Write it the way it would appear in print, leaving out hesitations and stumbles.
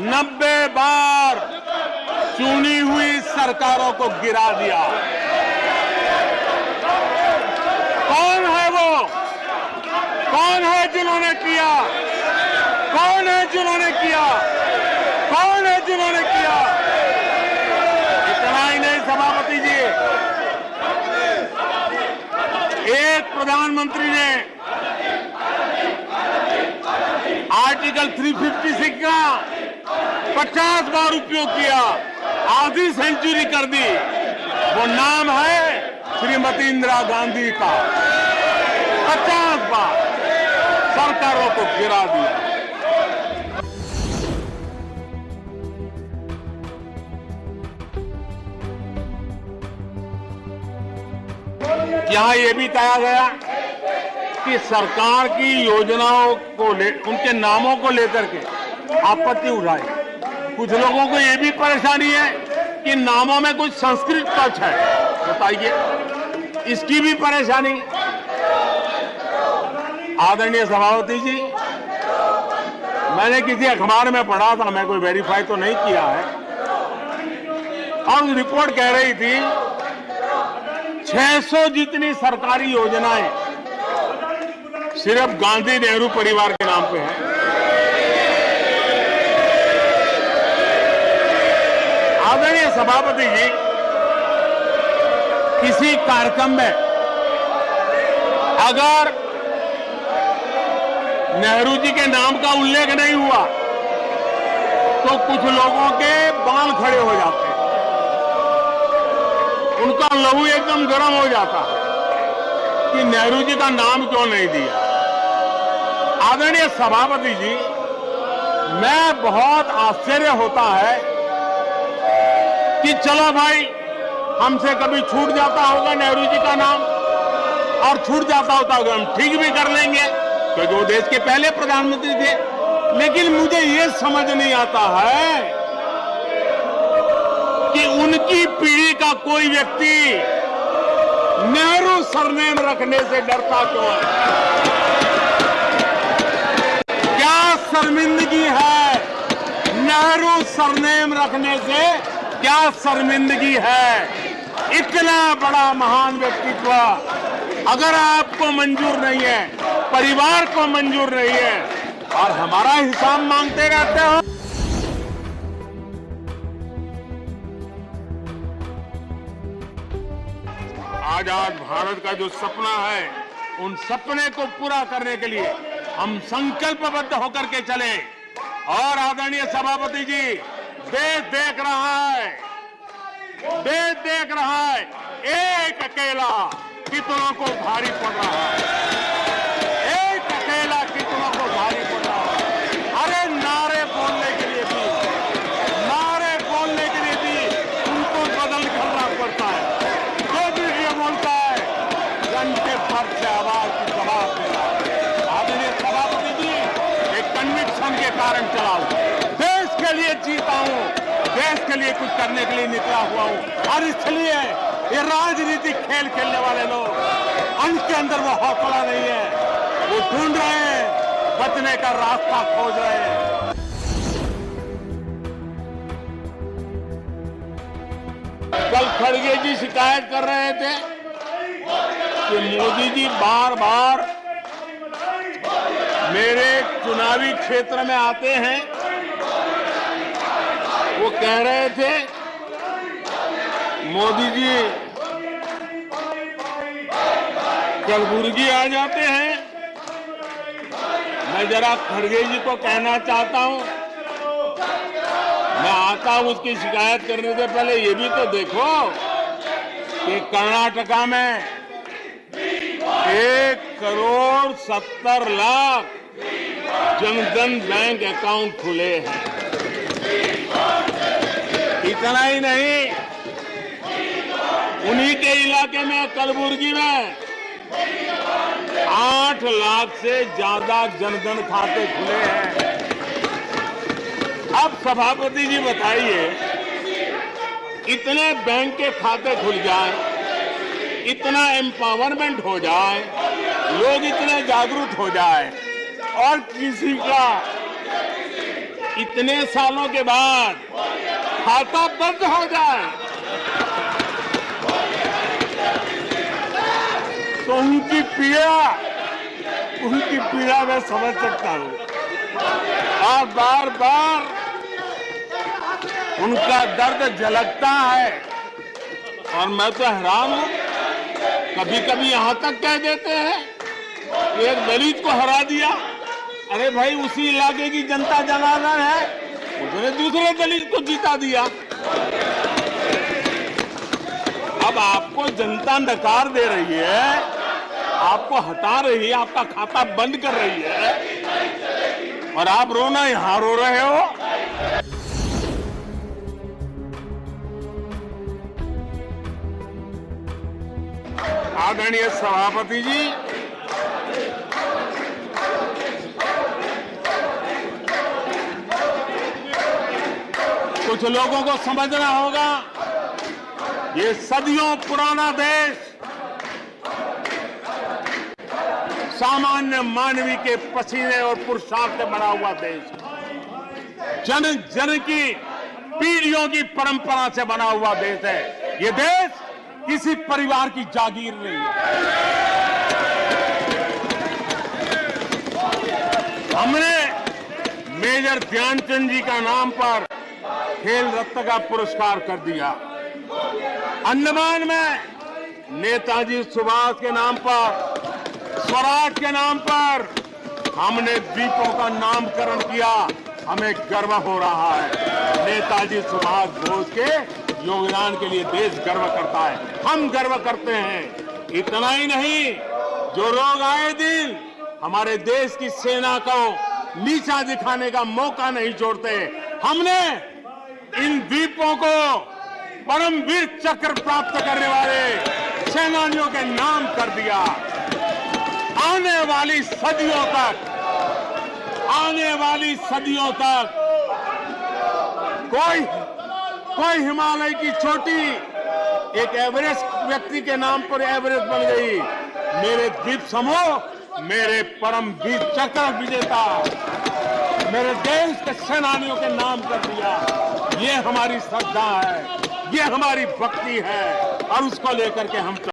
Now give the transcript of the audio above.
90 बार चुनी हुई सरकारों को गिरा दिया। कौन है वो? कौन है जिन्होंने किया? कौन है जिन्होंने किया? कौन है जिन्होंने किया? इतना ही नहीं सभापति जी, एक प्रधानमंत्री ने आर्टिकल 356 का 50 बार उपयोग किया, आधी सेंचुरी कर दी। वो नाम है श्रीमती इंदिरा गांधी का। 50 बार सरकारों को गिरा दिया। यहां यह भी कहा गया कि सरकार की योजनाओं को उनके नामों को लेकर के आपत्ति उठाई। कुछ लोगों को यह भी परेशानी है कि नामों में कुछ संस्कृत टच है। बताइए, इसकी भी परेशानी। आदरणीय सभापति जी, मैंने किसी अखबार में पढ़ा था, मैं कोई वेरीफाई तो नहीं किया है, और रिपोर्ट कह रही थी 600 जितनी सरकारी योजनाएं सिर्फ गांधी नेहरू परिवार के नाम पे है। आदरणीय सभापति जी, किसी कार्यक्रम में अगर नेहरू जी के नाम का उल्लेख नहीं हुआ तो कुछ लोगों के बाल खड़े हो जाते हैं, उनका लहू एकदम गर्म हो जाता है कि नेहरू जी का नाम क्यों नहीं दिया। आदरणीय सभापति जी, मैं बहुत आश्चर्य होता है कि चलो भाई, हमसे कभी छूट जाता होगा नेहरू जी का नाम, और छूट जाता होता होगा हम ठीक भी कर लेंगे क्योंकि वो देश के पहले प्रधानमंत्री थे। लेकिन मुझे ये समझ नहीं आता है कि उनकी पीढ़ी का कोई व्यक्ति नेहरू सरनेम रखने से डरता क्यों है? क्या शर्मिंदगी है नेहरू सरनेम रखने से? क्या शर्मिंदगी है? इतना बड़ा महान व्यक्तित्व अगर आपको मंजूर नहीं है, परिवार को मंजूर नहीं है, और हमारा हिसाब मांगते रहते हो। आजाद भारत का जो सपना है, उन सपने को पूरा करने के लिए हम संकल्पबद्ध होकर के चले। और आदरणीय सभापति जी, देश देख रहा है, देश देख रहा है, एक अकेला कितनों को भारी पड़ रहा है, एक अकेला कितनों को भारी पड़ रहा है। अरे नारे बोलने के लिए भी, नारे बोलने के लिए भी उनको बदल करना पड़ता है। जो भी ये बोलता है, घंटे भर से आवाज की जवाब देना। आदरणीय सभापति जी, एक कन्विक्शन के कारण चला हूं, देश के लिए जीता हूं, देश के लिए कुछ करने के लिए निकला हुआ हूं। और इसलिए ये राजनीतिक खेल खेलने वाले लोग, उनके अंदर वो हौसला नहीं है, वो ढूंढ रहे हैं, बचने का रास्ता खोज रहे हैं। कल खड़गे जी शिकायत कर रहे थे कि मोदी जी बार बार मेरे चुनावी क्षेत्र में आते हैं। वो कह रहे थे मोदी जी कलबुर्गी आ जाते हैं। मैं जरा खड़गे जी को कहना चाहता हूं, मैं आता हूं उसकी शिकायत करने से पहले ये भी तो देखो कि कर्नाटका में 1,70,00,000 जनधन बैंक अकाउंट खुले हैं। इतना ही नहीं, उन्हीं के इलाके में कलबुर्गी में 8 लाख से ज्यादा जनधन खाते खुले हैं। अब सभापति जी बताइए, इतने बैंक के खाते खुल जाए, इतना एम्पावरमेंट हो जाए, लोग इतने जागरूक हो जाए, और किसी का इतने सालों के बाद खाता बंद हो जाए तो उनकी पीड़ा मैं समझ सकता हूं। और बार बार उनका दर्द झलकता है और मैं तो हैरान हूं। कभी कभी यहां तक कह देते हैं एक दलित को हरा दिया। अरे भाई, उसी इलाके की जनता जनार्दन है, उसने दूसरे दलित को जीता दिया। अब आपको जनता नकार दे रही है, आपको हटा रही है, आपका खाता बंद कर रही है और आप रोना यहां रो रहे हो। आदरणीय सभापति जी, कुछ लोगों को समझना होगा, ये सदियों पुराना देश सामान्य मानवी के पसीने और पुरुषार्थ से बना हुआ देश, जन जन की पीढ़ियों की परंपरा से बना हुआ देश है। ये देश किसी परिवार की जागीर नहीं है। हमने मेजर ध्यानचंद जी का नाम पर खेल रत्न का पुरस्कार कर दिया। अंडमान में नेताजी सुभाष के नाम पर, स्वराज के नाम पर हमने द्वीपों का नामकरण किया। हमें गर्व हो रहा है। नेताजी सुभाष बोस के योगदान के लिए देश गर्व करता है, हम गर्व करते हैं। इतना ही नहीं, जो लोग आए दिन हमारे देश की सेना को नीचा दिखाने का मौका नहीं छोड़ते, हमने इन द्वीपों को परमवीर चक्र प्राप्त करने वाले सेनानियों के नाम कर दिया। आने वाली सदियों तक कोई हिमालय की चोटी एक एवरेस्ट व्यक्ति के नाम पर एवरेस्ट बन गई। मेरे द्वीप समूह मेरे परमवीर चक्र विजेता मेरे देश के सेनानियों के नाम कर दिया। ये हमारी श्रद्धा है, ये हमारी भक्ति है और उसको लेकर के हम